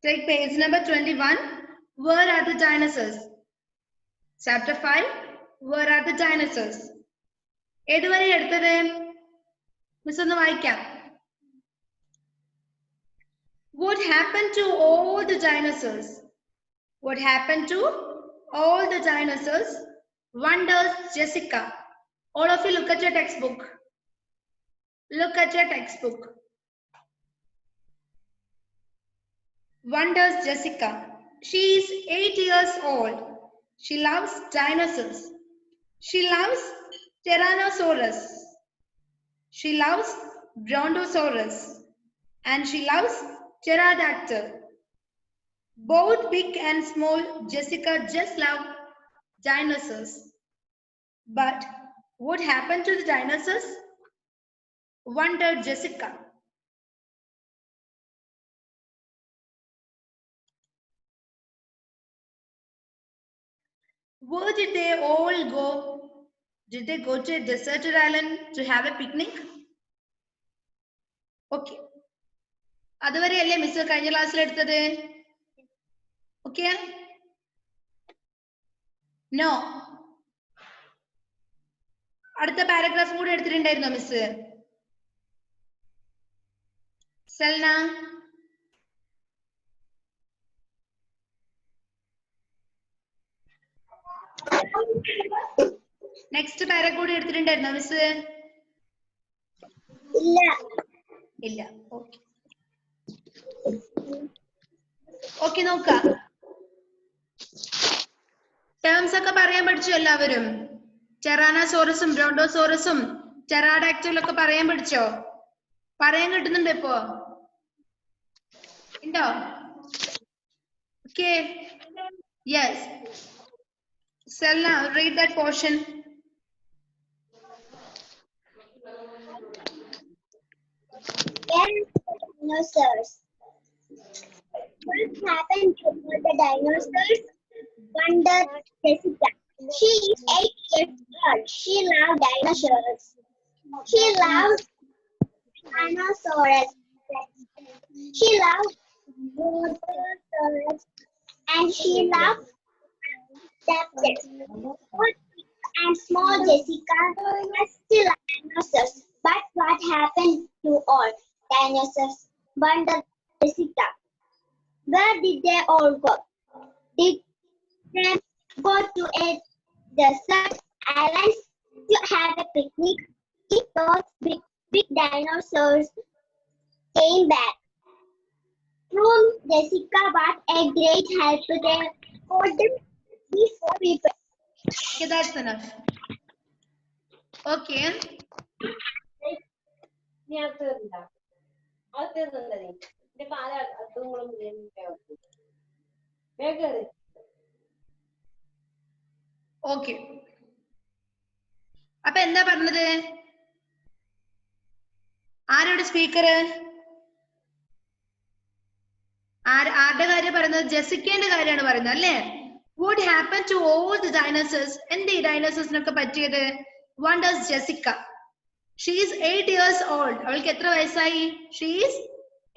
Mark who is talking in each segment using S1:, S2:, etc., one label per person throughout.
S1: Take page number 21. Where are the dinosaurs? Chapter 5. Where are the dinosaurs? ഏതുവരെ എടുത്തത് miss ഒന്ന് വായിക്കാം. What happened to all the dinosaurs? What happened to all the dinosaurs? Wonders Jessica. All of you look at your textbook. Look at your textbook. Wonders Jessica. She is 8 years old. She loves dinosaurs. She loves Tyrannosaurus. She loves Brontosaurus. And she loves Pterodactyl. Both big and small, Jessica just love dinosaurs. But what happened to the dinosaurs? Wondered Jessica. Where did they all go? Did they go to a deserted island to have a picnic? Okay. അതുവരെയല്ലേ miss കഴിഞ്ഞ ക്ലാസ്സിൽ എടുത്തത്? Okay? No. അടുത്ത paragraph കൂടെ എടുത്തിട്ടുണ്ടായിരുന്നോ miss? Selna, next പാര കൂടെ എടുത്തിട്ടുണ്ടായിരുന്നോ miss?
S2: ഇല്ല.
S1: ഇല്ല. ഓക്കെ ഓക്കെ, നോക്കാം. ടേംസ് ഒക്കെ പറയാൻ പഠിച്ചു എല്ലാവരും? ടെറാനോസോറസും ബ്രോണ്ടോസോറസും ടെറാഡാക്ടൈലും ഒക്കെ പറയാൻ പഠിച്ചോ? പറയാൻ കിട്ടുന്നുണ്ട് ഇപ്പോ? ഉണ്ടോ? Okay, yes. Selna, read that portion.
S2: Dinosaurs. What happened to all the dinosaurs? Wondered Jessica. She is 8 years old. She loves dinosaurs. She loves Tyrannosaurus. She loves Brontosaurus. And she loves Pterodactyl. Both big and small Jessica still love dinosaurs. But what happened to all dinosaurs? Wondered Jessica. Where did they all go? Did they go to a desert island to have a picnic? If those big dinosaurs came back, prove Jessica what a great help they would be for people.
S1: Okay, that's enough. Okay. Okay, അപ്പൊ എന്താ പറഞ്ഞത്? ആരോട് speaker? ആരുടെ കാര്യം പറയുന്നത്? ജെസിക്കേന്റെ കാര്യമാണ് പറയുന്നത് അല്ലേ? What happened to all the dinosaurs? എന്ത് ഈ ഡൈനോസേഴ്സിനൊക്കെ പറ്റിയത്? Wonders Jessica. She is 8 years old. അവൾക്ക് എത്ര വയസ്സായി? She is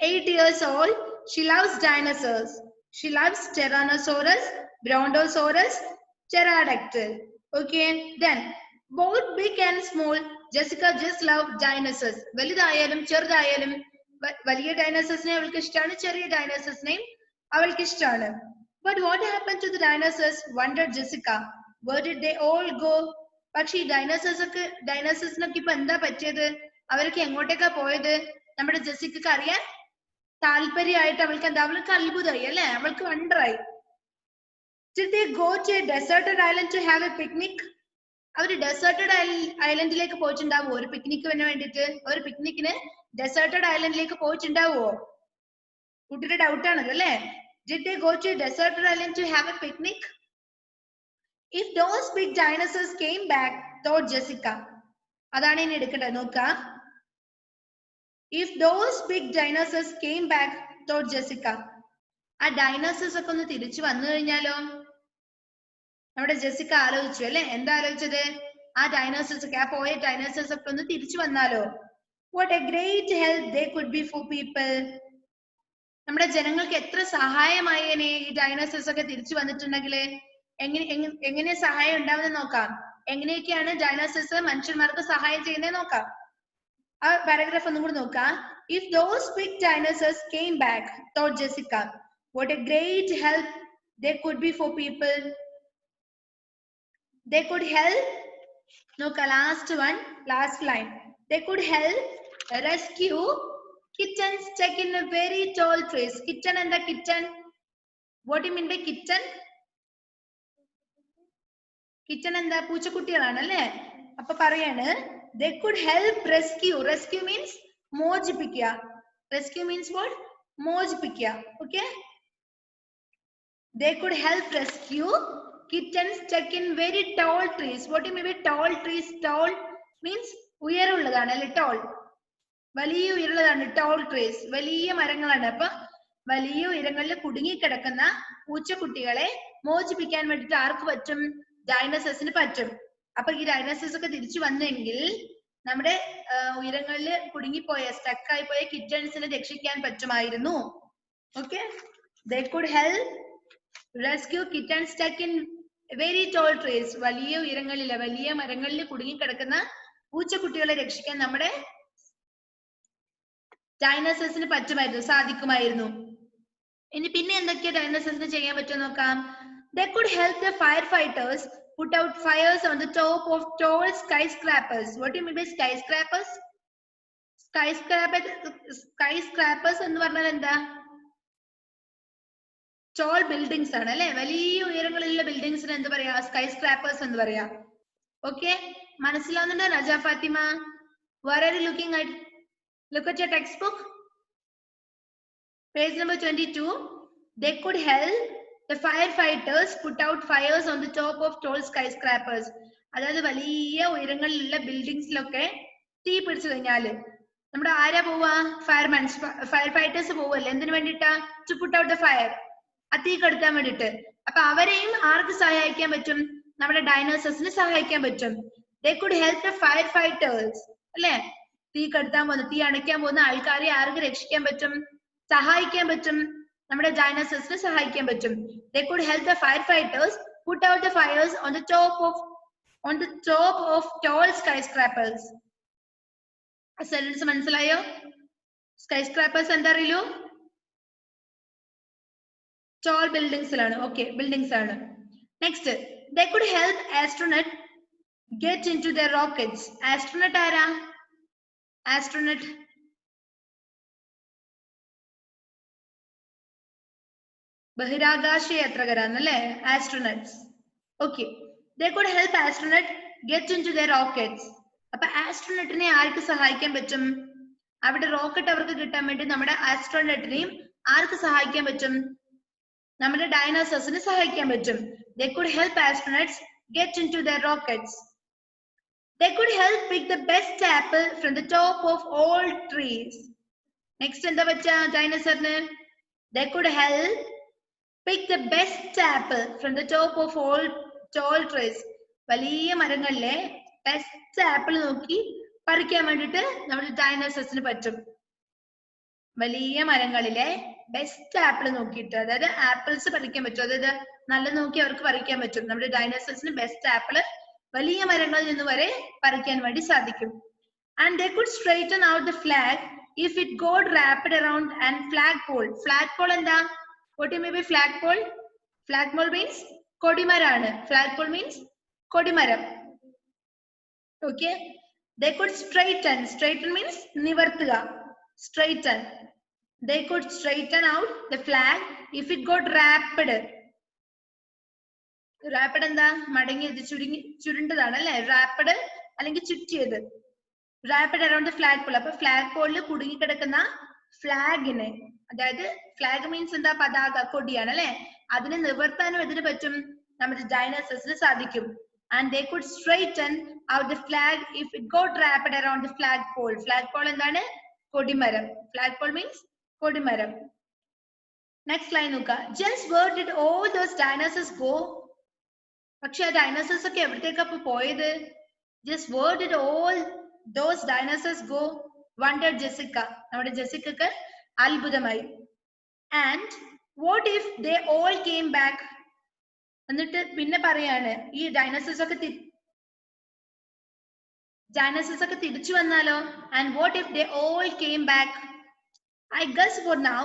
S1: 8 years old. She loves dinosaurs. She loves Tyrannosaurus, Brontosaurus, Pterodactyl. Okay, then both big and small, Jessica just love dinosaurs. വലുതായാലും ചെറുതായാലും വലിയ ഡൈനോസേഴ്സിനെ അവൾക്ക് ഇഷ്ടമാണ്, ചെറിയ ഡൈനോസേഴ്സിനെയും അവൾക്ക് ഇഷ്ടമാണ്. But what happened to the dinosaurs? Wondered Jessica. Where did they all go? പക്ഷെ ഈ ഡൈനോസേഴ്സിനൊക്കെ ഇപ്പൊ എന്താ പറ്റിയത്? അവരൊക്കെ എങ്ങോട്ടേക്കാ പോയത്? നമ്മുടെ ജെസിക്കക്ക് അറിയാൻ താല്പര്യമായിട്ട് അവൾക്ക് എന്താ? അവൾക്ക് അത്ഭുതമായി അല്ലെ? അവൾക്ക് വണ്ടറായി. Did they go to a deserted island to have a picnic? അവര് ഡെസേർട്ടഡ് ഐലൻഡിലേക്ക് പോയിട്ടുണ്ടാവോ ഒരു പിക്നിക്കിന് വേണ്ടിട്ട്? ഒരു പിക്നിക്കിന് ഡെസേർട്ടഡ് ഐലൻഡിലേക്ക് പോയിട്ടുണ്ടാവോ? കുട്ടിയുടെ ഡൗട്ട് ആണല്ലോ അല്ലെ? Did they go to a deserted island to have a picnic? If those big dinosaurs came back, thought Jessica. അതാണ് ഇനി എടുക്കേണ്ടത്. നോക്ക. If those big dinosaurs came back, thought Jessica. ആ ഡൈനോസേഴ്സ് ഒക്കെ ഒന്ന് തിരിച്ചു വന്നു കഴിഞ്ഞാലോ? നമ്മുടെ ജെസിക്ക ആലോചിച്ചു അല്ലെ? എന്താ ആലോചിച്ചത്? ആ ഡൈനോസേഴ്സ് ഒക്കെ, ആ പോയ ഡൈനോസേഴ്സ് ഒക്കെ ഒന്ന് തിരിച്ചു വന്നാലോ? What a great help they could be for people. നമ്മുടെ ജനങ്ങൾക്ക് എത്ര സഹായമായേനെ ഈ ഡൈനോസേഴ്സ് ഒക്കെ തിരിച്ചു വന്നിട്ടുണ്ടെങ്കിൽ. എങ്ങനെ സഹായം ഉണ്ടാവുന്നത് നോക്കാം. എങ്ങനെയൊക്കെയാണ് ഡൈനോസേഴ്സ് മനുഷ്യന്മാർക്ക് സഹായം ചെയ്യുന്നത് നോക്കാം. ആ പാരഗ്രാഫ് ഒന്നും കൂടി നോക്കാം. If those big dinosaurs came back, thought Jessica, what a great help they could be for people. They could help. Look, last one, last line. They could help rescue kittens stuck in a very tall trees. Kitten and the kitten. What do you mean by kitten? Kitten and the പൂച്ചക്കുട്ടികളാണ് അല്ലേ? അപ്പൊ പറയാണ് they could help rescue. Rescue means മോചിപ്പിക്കുക. Rescue means what? മോചിപ്പിക്കുക. Okay? They could help rescue kittens stuck in very tall trees. What do you mean by tall trees? Tall means ഉയരമുള്ളതാണ് അല്ലെ? Tall. വലിയ ഉയരമുള്ളതാണ് tall trees. വലിയ മരങ്ങളാണ്. അപ്പൊ വലിയ ഉയരങ്ങളിൽ കുടുങ്ങിക്കിടക്കുന്ന പൂച്ചക്കുട്ടികളെ മോചിപ്പിക്കാൻ വേണ്ടിട്ട് ആർക്ക് പറ്റും? ഡൈനോസേഴ്സിന് പറ്റും. അപ്പൊ ഈ ഡൈനോസേഴ്സ് ഒക്കെ തിരിച്ചു വന്നെങ്കിൽ നമ്മുടെ ഉയരങ്ങളിൽ കുടുങ്ങിപ്പോയ സ്റ്റക്കായി പോയ കിറ്റൻസിനെ രക്ഷിക്കാൻ പറ്റുമായിരുന്നു. Okay, they could help rescue kittens stuck in very tall trees. വലിയ ഉയരങ്ങളിൽ വലിയ മരങ്ങളിൽ കുടുങ്ങിക്കിടക്കുന്ന പൂച്ചക്കുട്ടികളെ രക്ഷിക്കാൻ നമ്മുടെ ഡൈനോസേഴ്സിന് പറ്റുമായിരുന്നു, സാധിക്കുമായിരുന്നു. ഇനി പിന്നെ എന്തൊക്കെയാ ഡൈനോസേഴ്സിന് ചെയ്യാൻ പറ്റുമോ നോക്കാം. They could help the firefighters put out fires on the top of tall skyscrapers. What do you mean by skyscrapers? Skyscrapers എന്ന് പറഞ്ഞാൽ എന്താ? Tall buildings ആണ് അല്ലെ? വലിയ ഉയരങ്ങളിലുള്ള ബിൽഡിങ്സിന് എന്ത് പറയാ? Skyscrapers എന്ന് പറയാ. Okay, മനസ്സിലാവുന്നുണ്ടോ നജ Fathima? Where are you looking at? Look at your textbook. Page number 22. They could help the firefighters put out fires on the top of tall skyscrapers. അതായത് വലിയ ഉയരങ്ങളിലുള്ള ബിൽഡിങ്സിലൊക്കെ തീ പിടിച്ചു കഴിഞ്ഞാല് നമ്മുടെ ആരാ പോവാ? ഫയർ ഫൈറ്റേഴ്സ് പോവല്ലേ? എന്തിനു വേണ്ടിട്ടാ? To put out the fire. ആ തീ കെടുത്താൻ വേണ്ടിട്ട്. അപ്പൊ അവരെയും ആർക്ക് സഹായിക്കാൻ പറ്റും? നമ്മുടെ ഡൈനോസേഴ്സിന് സഹായിക്കാൻ പറ്റും. They could help the firefighters. അല്ലെ? തീ കെടുത്താൻ പോകുന്ന, തീ അണയ്ക്കാൻ പോകുന്ന ആൾക്കാരെ ആർക്ക് രക്ഷിക്കാൻ പറ്റും? സഹായിക്കാൻ പറ്റും. നമ്മുടെ ഡൈനോസേഴ്സിനെ സഹായിക്കാൻ പറ്റും. They could help the firefighters put out the fires on the top of tall skyscrapers. ആ സെന്റൻസ് മനസ്സിലായോ? സ്കൈസ്ക്രാപ്പേഴ്സ് എന്താ അറിയൂ? tall ബിൽഡിങ്സിലാണ്. ഓക്കെ, ബിൽഡിങ്സ് ആണ്. Next, they could help astronaut get into their rockets. Astronaut ആരാ? Astronaut ബഹിരാകാശ യാത്രക്കാരാണല്ലേ? astronauts. Okay, they could help astronaut get into their rockets. അപ്പൊ ആസ്ട്രോനട്ടിനെ ആർക്ക് സഹായിക്കാൻ പറ്റും? അവിടെ റോക്കറ്റ് അവർക്ക് കിട്ടാൻ വേണ്ടി നമ്മുടെ ആസ്ട്രോനട്ടിനെയും ആർക്ക് സഹായിക്കാൻ പറ്റും? നമ്മുടെ ഡൈനോസേഴ്സിനെ സഹായിക്കാൻ പറ്റും. They could help astronauts get into their rockets. They could help pick the best apple from the top of all trees. Next എന്താ പറ്റാ ഡൈനോസറിന്? They could help pick the best apple from the top of all tall trees. വലിയ മരങ്ങളിലെ best apple നോക്കി പറിക്കാൻ വേണ്ടിട്ട് നമ്മുടെ ഡൈനോസേഴ്സിന് പറ്റും. വലിയ മരങ്ങളിലെ best apple നോക്കിയിട്ട്, അതായത് ആപ്പിൾസ് പറിക്കാൻ പറ്റും. അതായത് നല്ല നോക്കി അവർക്ക് പറിക്കാൻ പറ്റും. നമ്മുടെ ഡൈനോസേഴ്സിന് ബെസ്റ്റ് ആപ്പിൾ വലിയ മരങ്ങളിൽ നിന്ന് വരെ പറിക്കാൻ വേണ്ടി സാധിക്കും. And they could straighten out the flag if it got wrapped around and flagpole. Flagpole എന്താ? What do you mean by flagpole? Flagpole means കൊടിമരാണ്. Flagpole means കൊടിമരം. Okay, they could straighten. Straighten means നിവർത്തുക. Straighten. They could straighten out the flag if it got wrapped. Wrapped എന്താ? മടങ്ങിയത്, ചുരുണ്ടതാണ് അല്ലെ? Wrapped അല്ലെങ്കിൽ ചുറ്റിയത്. Wrapped around the flagpole. അപ്പൊ flag പോളിൽ കുടുങ്ങിക്കിടക്കുന്ന ഫ്ലാഗിനെ, അതായത് flag means എന്താ? പതാക, കൊടിയാണ് അല്ലെ? അതിനെ നിവർത്താനും ഇതിന് പറ്റും, നമ്മുടെ ഡൈനോസേഴ്സിന് സാധിക്കും. And they could straighten out the flag if it got wrapped around the flagpole. Flagpole എന്താണ്? കൊടിമരം. Flagpole means കൊടിമരം. Next line നോക്കുക. Just where did all those dinosaurs go? പക്ഷെ ആ ഡൈനോസേഴ്സ് ഒക്കെ എവിടത്തേക്കാ പോയത്? Just where did all those dinosaurs go? Wondered Jessica. നമ്മുടെ ജെസിക്കക്ക് അത്ഭുതമായി. And what if they all came back? എന്നിട്ട് പിന്നെ പറയാണ് ഈ ഡൈനോസേഴ്സ് ഒക്കെ തിരിച്ചു വന്നാലോ? And what if they all came back? I guess for now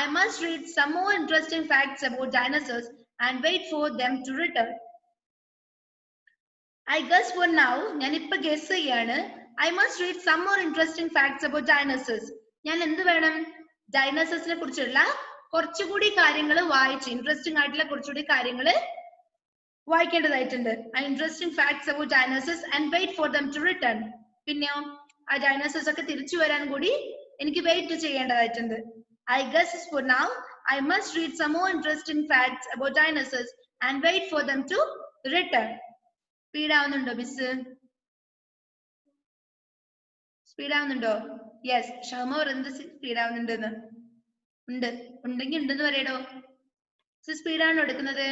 S1: I must read some more interesting facts about dinosaurs and wait for them to return. I guess for now, ഞാൻ ഇപ്പോ guess ചെയ്യാണ്. I must read some more interesting facts about dinosaurs. ഞാൻ എന്ത് വേണം? ഡൈനോസേഴ്സിനെ കുറിച്ചുള്ള കുറച്ചുകൂടി കാര്യങ്ങൾ വായിച്ച് ഇൻട്രസ്റ്റിംഗ് ആയിട്ടുള്ള കുറച്ചുകൂടി കാര്യങ്ങൾ വായിക്കേണ്ടതായിട്ടുണ്ട്. Interesting facts about dinosaurs and wait for them to return. പിന്നെയോ ആ ഡൈനോസേഴ്സ് ഒക്കെ തിരിച്ചു വരാൻ കൂടി എനിക്ക് വെയിറ്റ് ചെയ്യേണ്ടതായിട്ടുണ്ട്. I guess for now I must read some more interesting facts about dinosaurs and wait for them to return. Speed ആവുന്നുണ്ടോ miss? Speed ആവുന്നുണ്ടോ? യെസ്, ഷമോർ എന്ത് സ്പീഡ് ആവുന്നുണ്ടെന്ന് ഉണ്ടെങ്കിൽ ഉണ്ടെന്ന് പറയടോ. സ്പീഡാണോ എടുക്കുന്നത്?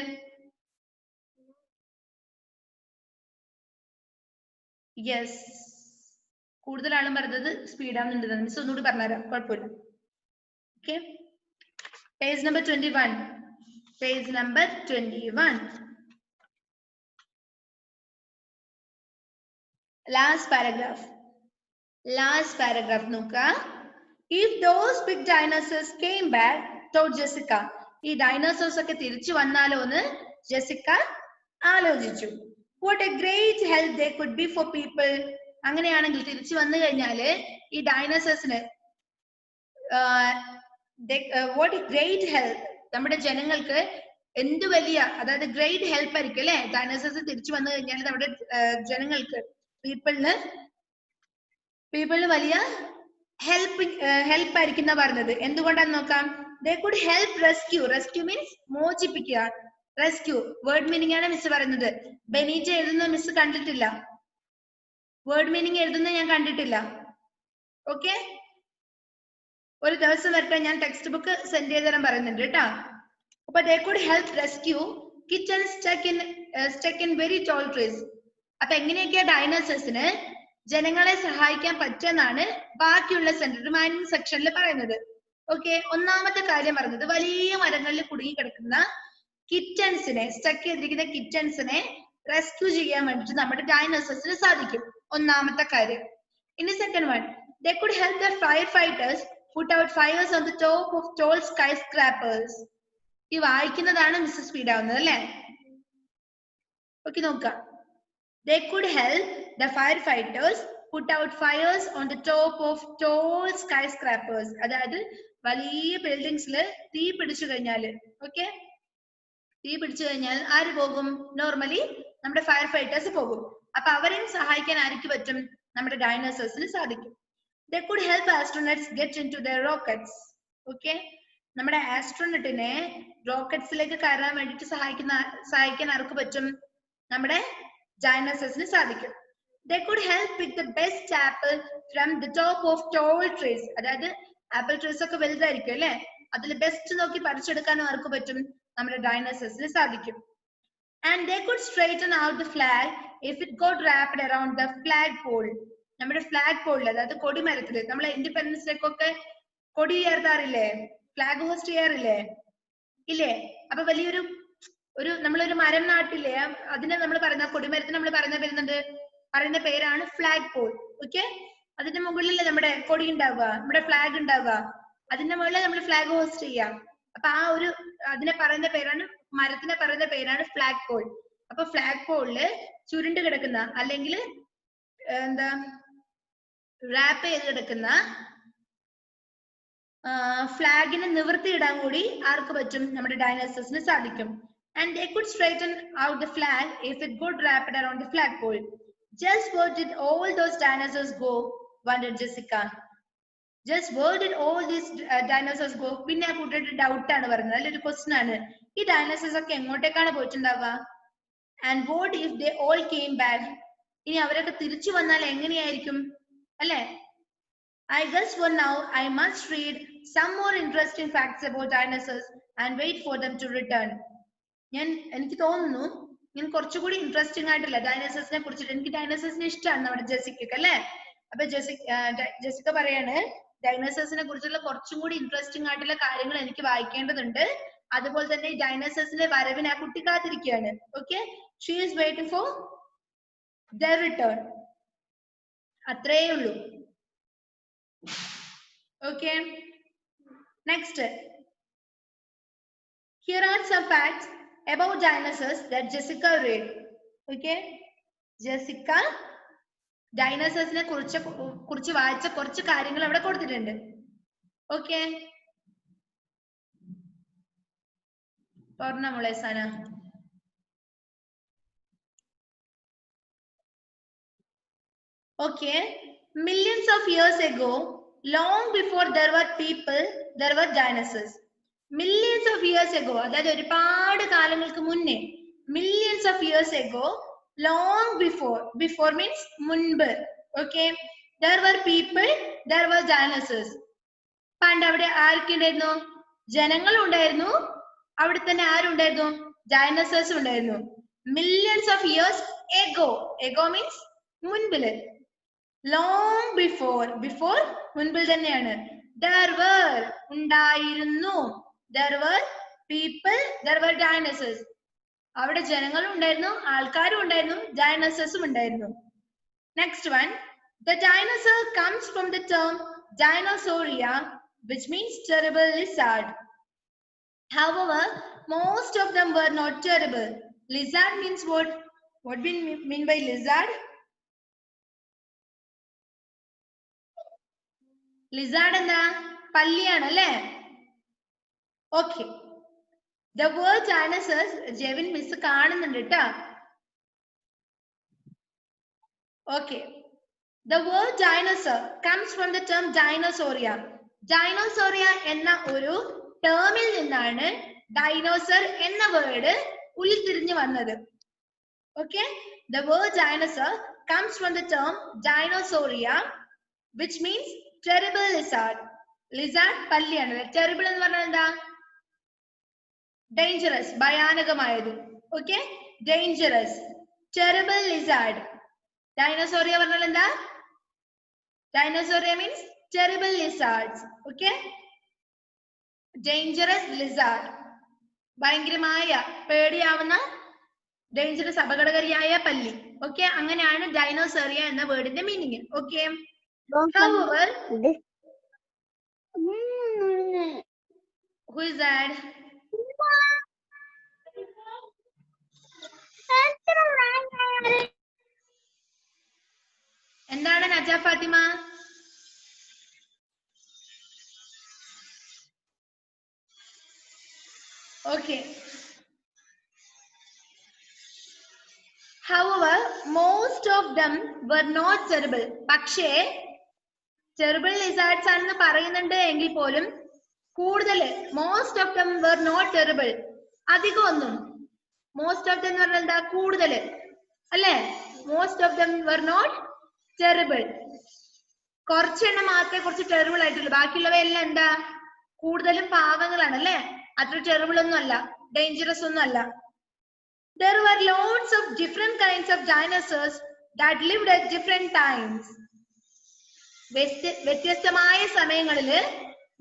S1: യെസ്, കൂടുതൽ ആളും പറഞ്ഞത് സ്പീഡ് ആവുന്നുണ്ടെന്ന്. മിസ് ഒന്നുകൂടി പറഞ്ഞുതരാം, കുഴപ്പമില്ല. Okay, page number 21. Page number 21. Last paragraph നോക്കുക. If those big dinosaurs came back, thought Jessica. ഈ ഡൈനോസോഴ്സ് ഒക്കെ തിരിച്ചു വന്നാലോ എന്ന് ജെസിക്ക ആലോചിച്ചു. What a great help they could be for people. അങ്ങനെയാണെങ്കിൽ തിരിച്ചു വന്നു കഴിഞ്ഞാല് ഈ ഡൈനോസേഴ്സിന് what a great help, നമ്മുടെ ജനങ്ങൾക്ക് എന്ത് വലിയ, അതായത് ഗ്രേറ്റ് ഹെൽപ്പ് ആയിരിക്കും അല്ലെ ഡൈനോസേഴ്സ് തിരിച്ചു വന്നു കഴിഞ്ഞാൽ നമ്മുടെ ജനങ്ങൾക്ക് പീപ്പിളിന് വലിയ ഹെൽപ്പ് ആയിരിക്കും എന്നാ പറഞ്ഞത്. എന്തുകൊണ്ടാന്ന് നോക്കാം. they could help rescue means മോചിപ്പിക്കുക. റെസ്ക്യൂ വേർഡ് മീനിങ് ആണ് മിസ് പറയുന്നത്. ബെനീജ എഴുതുന്ന മിസ് കണ്ടിട്ടില്ല, വേർഡ് മീനിങ് എഴുതുന്ന ഞാൻ കണ്ടിട്ടില്ല. ഓക്കെ, ഒരു ദിവസം വരട്ടെ, ഞാൻ ടെക്സ്റ്റ് ബുക്ക് സെൻഡ് ചെയ്ത് തരാൻ പറയുന്നുണ്ട് കേട്ടോ. അപ്പൊ they could help rescue kittens stuck in very tall trees. അപ്പൊ എങ്ങനെയൊക്കെയാ ഡൈനോസേഴ്സിന് ജനങ്ങളെ സഹായിക്കാൻ പറ്റുമെന്നാണ് ബാക്കിയുള്ള റിമൈനിങ് സെക്ഷനിൽ പറയുന്നത്. ഓക്കെ, ഒന്നാമത്തെ കാര്യം പറഞ്ഞത് വലിയ മരങ്ങളിൽ കുടുങ്ങി കിടക്കുന്ന കിറ്റൻസിനെ, സ്റ്റക്ക് ചെയ്തിരിക്കുന്ന കിറ്റൻസിനെ റെസ്ക്യൂ ചെയ്യാൻ വേണ്ടിട്ട് നമ്മുടെ ഡൈനോസേഴ്സിന് സാധിക്കും. ഒന്നാമത്തെ കാര്യം. ഇനി second one, they could help the firefighters put out fires on the top of tall skyscrapers. ഈ വായിക്കുന്നതാണ് മിസ് സ്പീഡ് ആവുന്നത് അല്ലേ? ഓക്കെ, നോക്കാം. They could help the firefighters put out fires on the top of tall skyscrapers. അതായത് വലിയ ബിൽഡിങ്സില് തീ പിടിച്ചു കഴിഞ്ഞാല്, ഓക്കെ, തീ പിടിച്ചു കഴിഞ്ഞാൽ ആര് പോകും? നോർമലി നമ്മുടെ ഫയർ ഫൈറ്റേഴ്സ് പോകും. അപ്പൊ അവരെയും സഹായിക്കാൻ ആർക്ക് പറ്റും? നമ്മുടെ ഡൈനോസേഴ്സിന് സാധിക്കും. They could help astronauts get into their rockets. Okay, നമ്മുടെ ആസ്ട്രോനട്ടിനെ റോക്കറ്റ്സിലേക്ക് കയറാൻ വേണ്ടിട്ട് സഹായിക്കാൻ ആർക്ക് പറ്റും? നമ്മുടെ ഡൈനോസേഴ്സിന് സാധിക്കും. They could help pick the best apple from the top of tall trees. അതായത് ആപ്പിൾ ട്രീസ് ഒക്കെ വലുതായിരിക്കും അല്ലെ, അതിൽ ബെസ്റ്റ് നോക്കി പറിച്ചെടുക്കാനും ആർക്ക് പറ്റും? നമ്മുടെ ഡൈനോസേഴ്സിന് സാധിക്കും. And they could straighten out the flag if it got wrapped around the flagpole. നമ്മുടെ ഫ്ലാഗ് പോളിൽ, അതായത് കൊടിമരത്തില്, നമ്മളെ ഇൻഡിപെൻഡൻസ് ഡേക്കൊക്കെ കൊടി ഉയർത്താറില്ലേ, ഫ്ലാഗ് ഹോസ്റ്റ് ചെയ്യാറില്ലേ ഇല്ലേ? അപ്പൊ വലിയൊരു നമ്മളൊരു മരം നാട്ടില്ലേ, അതിനെ നമ്മൾ പറയുന്ന കൊടിമരത്തിന് നമ്മൾ പറയുന്ന പേരാണ് ഫ്ലാഗ് പോൾ. ഓക്കെ, അതിന്റെ മുകളിലല്ലേ നമ്മുടെ കൊടി ഉണ്ടാവുക, നമ്മുടെ ഫ്ലാഗ് ഉണ്ടാവുക, അതിന്റെ മുകളിൽ നമ്മൾ ഫ്ലാഗ് ഹോസ്റ്റ് ചെയ്യാം. അപ്പൊ ആ ഒരു അതിനെ പറയുന്ന പേരാണ്, മരത്തിനെ പറയുന്ന പേരാണ് ഫ്ലാഗ് പോൾ. അപ്പൊ ഫ്ലാഗ് പോളില് ചുരുണ്ട് കിടക്കുന്ന അല്ലെങ്കിൽ എന്താ റാപ്പ് ചെയ്ത് കിടക്കുന്ന ഫ്ലാഗിനെ നിവർത്തിയിടാൻ കൂടി ആർക്ക് പറ്റും? നമ്മുടെ ഡൈനോസേഴ്സിന് സാധിക്കും. And they could straighten out the flag if it got wrapped around the flagpole. Just where did all those dinosaurs go? Wondered Jessica. Just where did all these dinosaurs go? പിന്നെ ആ കുട്ടിയുടെ doubt ആണ് പറയുന്നത്, അല്ലൊരു question ആണ്. ഈ dinosaurs ഒക്കെ എങ്ങോട്ടേക്കാണ് പോയിട്ടുണ്ടാവുക? And what if they all came back? ഇനി അവരൊക്കെ തിരിച്ചു വന്നാൽ എങ്ങനെയായിരിക്കും അല്ലെ? I guess for now I must read some more interesting facts about dinosaurs and wait for them to return. എനിക്ക് തോന്നുന്നു ഞാൻ കുറച്ചുകൂടി ഇൻട്രസ്റ്റിംഗ് ആയിട്ടില്ല ഡൈനോസേഴ്സിനെ കുറിച്ചിട്ട്. എനിക്ക് ഡൈനോസേഴ്സിനെ ഇഷ്ടമാണ് നമ്മുടെ ജെസിക്ക അല്ലെ. അപ്പൊ ജെസിക്ക പറയാണ്, ഡൈനോസേഴ്സിനെ കുറിച്ചുള്ള കുറച്ചും കൂടി ഇൻട്രസ്റ്റിംഗ് ആയിട്ടുള്ള കാര്യങ്ങൾ എനിക്ക് വായിക്കേണ്ടതുണ്ട്. അതുപോലെ തന്നെ ഡൈനോസേഴ്സിന്റെ വരവിന് ആ കുട്ടി കാത്തിരിക്കുകയാണ്. Okay, she is waiting for their return. അത്രേ ഉള്ളൂ. Okay, next. Here are some facts about dinosaurs that Jessica read. Okay, Jessica ഡൈനോസേഴ്സിനെ കുറിച്ച് വായിച്ച കുറച്ച് കാര്യങ്ങൾ അവിടെ കൊടുത്തിട്ടുണ്ട്. ഓക്കെ, പറഞ്ഞ മോളെ സന. Okay, millions of years ago, long before there were people, there were dinosaurs. Millions of years ago, അതായത് ഒരുപാട് കാലങ്ങൾക്ക് മുന്നേ, millions of years ago, long before means മുൻപ്. Okay, there were people, there were dinosaurs. പണ്ട് അവിടെ ആരൊക്കെ ഉണ്ടായിരുന്നു? ജനങ്ങളും ഉണ്ടായിരുന്നു, അവിടെ തന്നെ ആരുണ്ടായിരുന്നു? ഡൈനോസേഴ്സ് ഉണ്ടായിരുന്നു. Millions of years ago, ago means മുൻപില്. Long before മുൻപിൽ തന്നെയാണ്. There were ഉണ്ടായിരുന്നു. There were people, there were dinosaurs. അവിടെ ജനങ്ങളും ഉണ്ടായിരുന്നു, ആൾക്കാരും ഉണ്ടായിരുന്നു, ഡൈനോസേഴ്സും ഉണ്ടായിരുന്നു. Next one, the dinosaur comes from the term Dinosauria, which means terrible lizard. However, most of them were not terrible. Lizard means what? What do we mean by lizard? Lizard എന്താ? പല്ലിയാണ് അല്ലേ? Okay. The word dinosaurs, Jevin miss കാണുന്നുണ്ട് ട്ടാ. Okay. The word dinosaur comes from the term Dinosauria. Dinosauria എന്ന ഒരു ടേമിൽ നിന്നാണ് dinosaur എന്ന word ഉരുത്തിരിഞ്ഞു വന്നത്. Okay. The word dinosaur comes from the term Dinosauria, which means terrible lizard. Lizard പല്ലിയാണ്. Terrible എന്ന് പറഞ്ഞാൽ എന്താ? Dangerous, ഭയാനകമായത്. Okay, dangerous. Terrible lizard. Dinosauria പറഞ്ഞാൽ എന്താ? Dinosauria means terrible lizards. Okay, dangerous lizard. ഭയങ്കരമായ പേടിയാവുന്ന dangerous അപകടകാരിയായ പല്ലി. Okay, അങ്ങനെയാണ് Dinosauria എന്ന വേർഡിന്റെ meaning. Okay. However, who is that? എന്താണ് നജ Fathima? Okay. However, most of them were not terrible. പക്ഷേ terrible lizards ആണെന്ന് പറയുന്നുണ്ട് എങ്കിൽ പോലും കൂടുതൽ most of them were not terrible. അധികം ഒന്നും most of them എന്ന് പറഞ്ഞാൽ എന്താ? കൂടുതൽ അല്ലേ? most of them were not terrible. കുറച്ചെണ്ണം മാത്രമേ കുറച്ച് ടെറിബിൾ ആയിട്ടുള്ളൂ. ബാക്കിയുള്ളവയെല്ലാം എന്താ? കൂടുതലും പാവങ്ങളാണ് അല്ലേ? അത്ര ടെറിബിൾ ഒന്നും അല്ല, ഡേഞ്ചറസ് ഒന്നും അല്ല. There were lots of different kinds of dinosaurs that lived at different times. വ്യത്യസ്തമായ സമയങ്ങളില്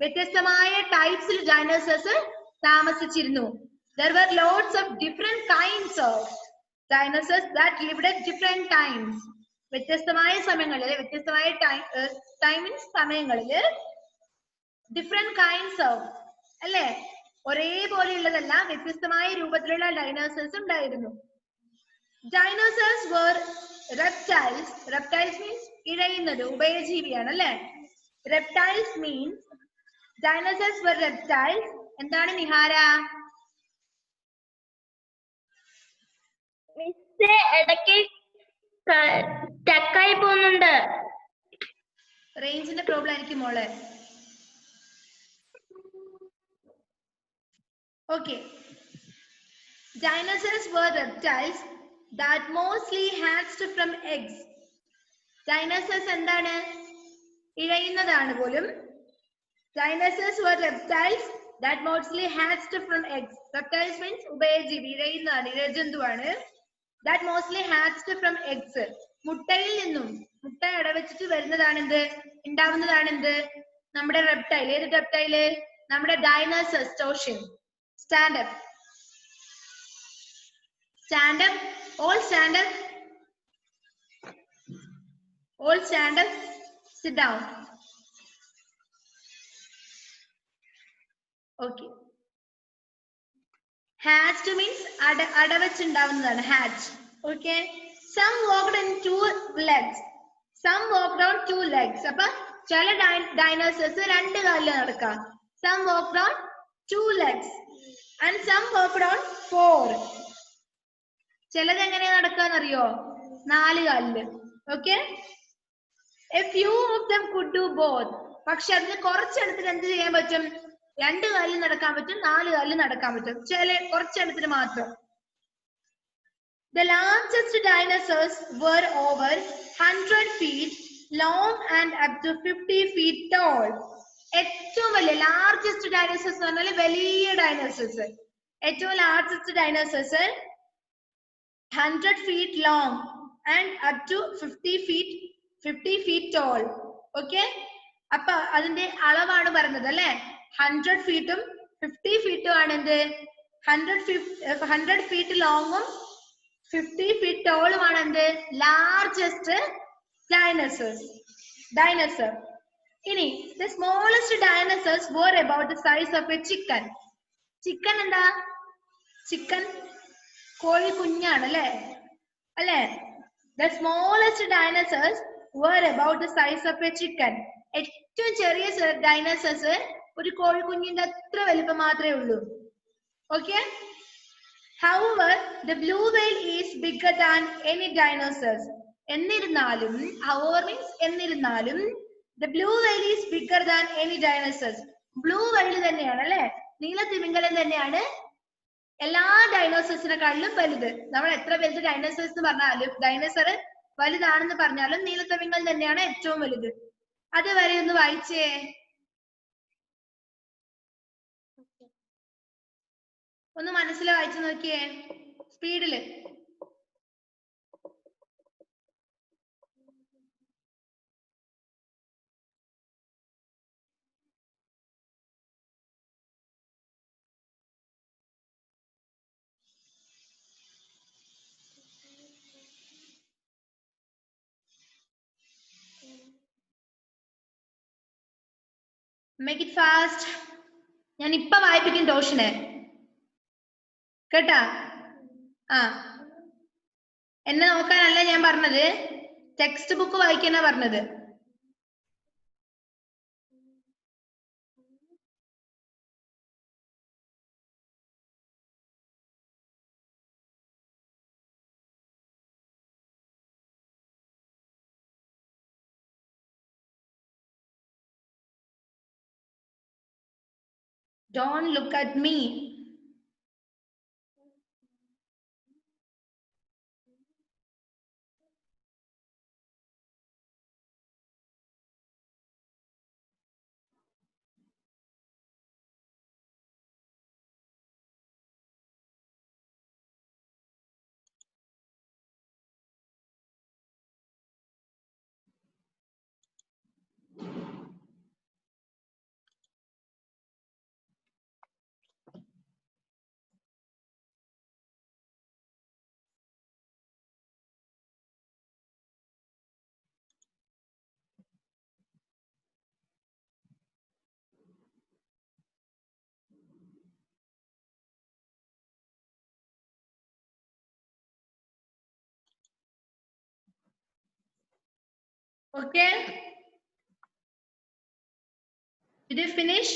S1: വ്യത്യസ്തമായ ടൈപ്സിൽ ഡൈനോസേഴ്സ് താമസിച്ചിരുന്നു. There were lots of different kinds of dinosaurs that lived at different times. വ്യത്യസ്തമായ സമയങ്ങളില് വ്യത്യസ്തമായ സമയങ്ങളില് different kinds of അല്ലേ? ഒരേപോലെയുള്ളതല്ല, വ്യത്യസ്തമായ രൂപത്തിലുള്ള ഡൈനോസേഴ്സ് ഉണ്ടായിരുന്നു. Dinosaurs were reptiles. Reptiles means ഇഴയുന്നത്, ഉഭയജീവിയാണ് അല്ലേ? Reptiles means dinosaurs were reptiles. എന്താണ് നിഹാര?
S2: മിസ്സേ ഇടയ്ക്ക് സ്റ്റക്കായി പോകുന്നുണ്ട്.
S1: റേഞ്ചിന്റെ പ്രോബ്ലം ആയിരിക്കും മോളെ. Okay. Dinosaurs were reptiles that mostly hatched from eggs. Dinosaurs എന്താണ്? ഇഴയുന്നതാണ് പോലും. Dinosaurs were reptiles that mostly hatched from eggs. Reptiles means ഉഭയജീവി, ഇഴയുന്നതാണ്, ഇഴജന്തുവാണ്. That mostly hatched from eggs. മുട്ടയിൽ നിന്നും, മുട്ട അടവച്ചിട്ട് വരുന്നതാണ് എന്ത്? ഉണ്ടാവുന്നതാണ് എന്ത്? നമ്മുടെ reptile. ഏത് reptile? നമ്മുടെ dinosaurs. Ocean. Stand up. Stand up. All stand up. All stand up. Sit down. Okay. Hatched means adavachundavunadana. Hatch. Okay. Some walked on 2 legs. Some walked on 2 legs. Appa chala dinosaurs rendu kaalil nadakka. Some walked on 2 legs and some walked on 4. ചിലത് എങ്ങനെയാ നടക്കാൻ അറിയോ? 4 കാലില്. Okay. A few of them could do both. പക്ഷെ അതിന് കുറച്ചെണ്ണത്തിന് എന്ത് ചെയ്യാൻ പറ്റും? 2 കാലിൽ നടക്കാൻ പറ്റും, 4 കാലിൽ നടക്കാൻ പറ്റും. ചില കുറച്ചെണ്ണത്തിന് മാത്രം. The largest dinosaurs were over 100 feet long and up to 50 feet tall. ഏറ്റവും വലിയ largest dinosaurs എന്ന് പറഞ്ഞാൽ വലിയ dinosaurs. ഏറ്റവും largest dinosaurs 100 feet long and up to 50 feet tall. Okay. അപ്പൊ അതിന്റെ അളവാണ് പറഞ്ഞത് അല്ലേ? 100 feet 50 feet ആണ് എന്ത്? 100 feet long 50 feet tall ആണ് എന്ത്? largest dinosaur. ഇനി the smallest dinosaurs were about the size of a chicken. Chicken എന്താ? ചിക്കൻ കോഴി കുഞ്ഞാണ് അല്ലേ? The smallest dinosaurs were about the size of a chicken. ഏറ്റവും ചെറിയ ഡൈനോസേഴ്സ് ഒരു കോഴി കുഞ്ഞിന്റെ അത്ര വലിപ്പം മാത്രമേ ഉള്ളൂ. Okay. However, the blue whale is bigger than any dinosaurs. എന്നിരുന്നാലും, however means എന്നിരുന്നാലും, the blue whale is bigger than any dinosaurs. Blue whale തന്നെയാണ് അല്ലേ? നീലത്തിമിംഗലം തന്നെയാണ് എല്ലാ ഡൈനോസേഴ്സിനെക്കാളിലും വലുത്. നമ്മൾ എത്ര വലുത് ഡൈനോസേഴ്സ് എന്ന് പറഞ്ഞാലും, ഡൈനോസർ വലുതാണെന്ന് പറഞ്ഞാലും നീലത്തിമിംഗലം തന്നെയാണ് ഏറ്റവും വലുത്. അതുവരെ ഒന്ന് വായിച്ചേ. ഒന്ന് മനസ്സിൽ വായിച്ചു നോക്കിയേ സ്പീഡില്. Make it fast. ഞാൻ ഇപ്പൊ വായിപ്പിക്കും ടോഷന് കേട്ടാ. എന്നെ നോക്കാനല്ല ഞാൻ പറഞ്ഞത്, ടെക്സ്റ്റ് ബുക്ക് വായിക്കാനാ പറഞ്ഞത്. Don't look at me. Okay. Did you finish?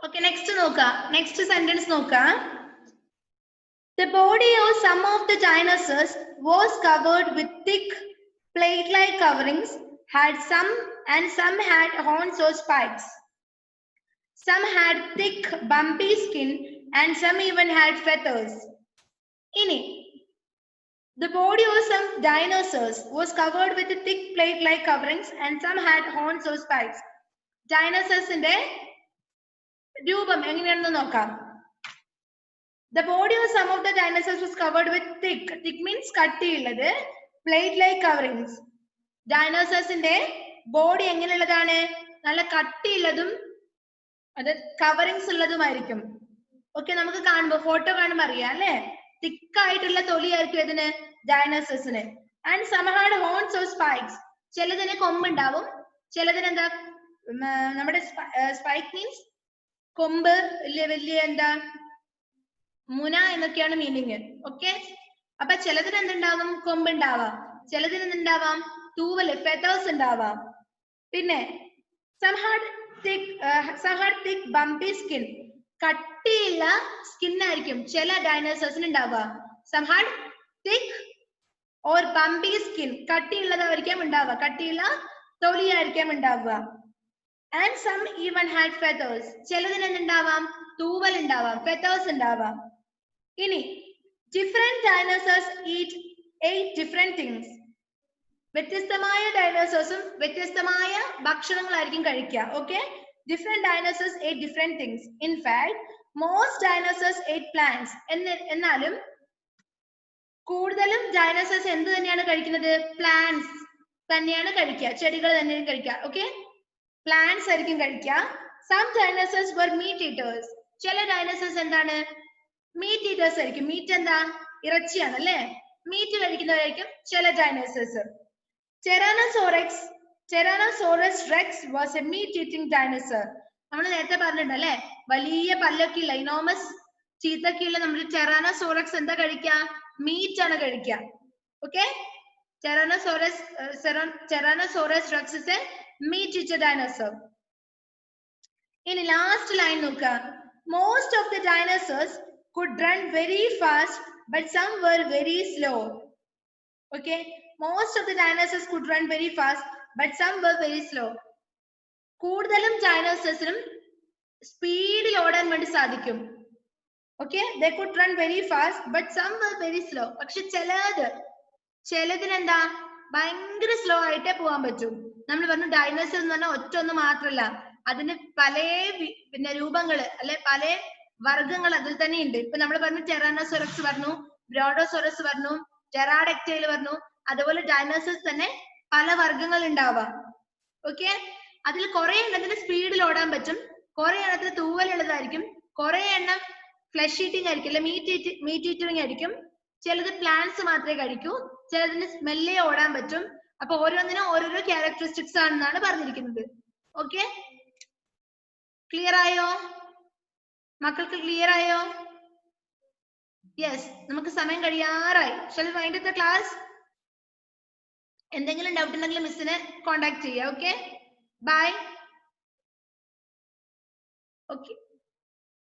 S1: Okay, next നോക്ക. Next sentence നോക്ക. The body of some of the dinosaurs was covered with thick plate-like coverings, had some had horns or spikes. Some had thick, bumpy skin, and some even had feathers. Ini, the body of some dinosaurs was covered with thick plate-like coverings, and some had horns or spikes. ഡൈനോസേഴ്സിന്റെ രൂപം എങ്ങനെയാണെന്ന് നോക്കാം. The body of some of the dinosaurs was covered with thick. Thick means കട്ടിയുള്ളത്. Plate-like coverings. ഡൈനോസേഴ്സിന്റെ body എങ്ങനെയുള്ളതാണ്? നല്ല കട്ടിയുള്ളതും അത് coverings ഉള്ളതുമായിരിക്കും. Okay, നമുക്ക് കാണുമ്പോ ഫോട്ടോ കാണുമ്പോ അറിയാം അല്ലെ, തിക്കായിട്ടുള്ള തൊലിയായിരിക്കും ഇതിന്, ഡൈനോസേഴ്സിന്. And some had horns or spikes. ചിലതിന് കൊമ്പുണ്ടാവും, ചിലതിന് എന്താ, നമ്മുടെ സ്പൈക്ക് മീൻസ് കൊമ്പ്, വലിയ എന്താ മുന എന്നൊക്കെയാണ് മീനിങ്. ഓക്കെ, അപ്പൊ ചിലതിന് എന്തുണ്ടാവും, കൊമ്പുണ്ടാവാം, ചിലതിന് എന്തുണ്ടാവാം, തൂവല്, ഫെതേഴ്സ് ഉണ്ടാവാം. പിന്നെ some had thick bumpy skin. കട്ടിയുള്ള സ്കിൻ ആയിരിക്കും ചില ഡൈനോസേഴ്സിന് ഉണ്ടാവുക. some had thick or bumpy skin. കട്ടിയുള്ളതായിരിക്കാം ഉണ്ടാവുക, കട്ടിയുള്ള തൊലിയായിരിക്കാം ഉണ്ടാവുക. and some even had feathers. ചിലതിന് എന്തുണ്ടാവാം, തൂവൽ ഉണ്ടാവാം, feathers ഉണ്ടാവാം. ഇനി different dinosaurs ate different things. വ്യത്യസ്തമായ ഡൈനോസേഴ്സും വ്യത്യസ്തമായ ഭക്ഷണങ്ങളായിരിക്കും കഴിക്കുക. Okay, different dinosaurs ate different things. In fact, most dinosaurs ate plants. എന്നാലും കൂടുതലും ഡൈനോസേഴ്സ് എന്ത് തന്നെയാണ് കഴിക്കുന്നത്, പ്ലാന്റ്സ് തന്നെയാണ് കഴിക്കുക, ചെടികൾ തന്നെയാണ് കഴിക്കുക. ഓക്കെ, പ്ലാന്റ്സ് ആയിരിക്കും കഴിക്കുക. some dinosaurs were meat eaters. ചില ഡൈനോസേഴ്സ് എന്താണ്, മീറ്റ് ഈറ്റേഴ്സ് ആയിരിക്കും. മീറ്റ് എന്താ, ഇറച്ചിയാണ് അല്ലെ, മീറ്റ് കഴിക്കുന്നവരായിരിക്കും ചില dinosaurs. Tyrannosaurus rex was a meat-eating dinosaur. നമ്മൾ നേരത്തെ പറഞ്ഞിട്ടുണ്ട് അല്ലെ, വലിയ പല്ലൊക്കെ ഉള്ള ഇനോമസ് ചീത്തൊക്കെ ഉള്ള നമ്മുടെ ടെറാനോസോറക്സ് എന്താ കഴിക്കുക, മീറ്റ് ആണ് കഴിക്കുക. Okay, Tyrannosaurus rex is a meat-eater dinosaur. ഇനി ലാസ്റ്റ് ലൈൻ നോക്കുക. Most of the dinosaurs could run very fast, but some were very slow. Okay, most of the dinosaurs could run very fast, but some were very slow. കൂടുതലും ഡൈനോസേഴ്സിനും സ്പീഡിൽ ഓടാൻ വേണ്ടി സാധിക്കും. Okay, they could run very fast, but some were very slow. പക്ഷെ ചിലതിന് എന്താ, ഭയങ്കര slow ആയിട്ടേ പോകാൻ പറ്റും. നമ്മൾ പറഞ്ഞു ഡൈനോസർ എന്ന് പറഞ്ഞാൽ ഒറ്റ ഒന്ന് മാത്രല്ല, അതിന് പല പിന്നെ രൂപങ്ങള് അല്ലെ പല വർഗങ്ങൾ അതിൽ തന്നെ ഉണ്ട്. ഇപ്പൊ നമ്മൾ പറഞ്ഞു ടെറാനോസോറസ് പറഞ്ഞു, ബ്രോഡോസോറസ് പറഞ്ഞു, ടെറാഡക്ടൈൽ പറഞ്ഞു. അതുപോലെ ഡൈനോസേഴ്സ് തന്നെ പല വർഗങ്ങൾ ഉണ്ടാവാം. ഓക്കെ, അതിൽ കുറെ എണ്ണത്തിന് സ്പീഡിൽ ഓടാൻ പറ്റും, കുറെ എണ്ണത്തിന് തൂവലുള്ളതായിരിക്കും, കുറെ എണ്ണം ഫ്ലഷ് ഈറ്റിംഗ് ആയിരിക്കും അല്ലെ മീറ്റ് ഈറ്റിംഗ് ആയിരിക്കും. ചിലത് പ്ലാന്റ്സ് മാത്രമേ കഴിക്കൂ, ചിലതിന് സ്മെല്ലേ ഓടാൻ പറ്റും. അപ്പൊ ഓരോന്നിനും ഓരോരോ ക്യാരക്ടറിസ്റ്റിക്സ് ആണെന്നാണ് പറഞ്ഞിരിക്കുന്നത്. ഓക്കെ, ക്ലിയർ ആയോ മക്കൾക്ക്, ക്ലിയർ ആയോ? യെസ്, നമുക്ക് സമയം കഴിയാറായി. shall we wind up the class? എന്തെങ്കിലും ഡൗട്ട് ഉണ്ടെങ്കിൽ മിസ്സിനെ കോണ്ടാക്ട് ചെയ്യാം. Okay, bye. ഓക്കെ.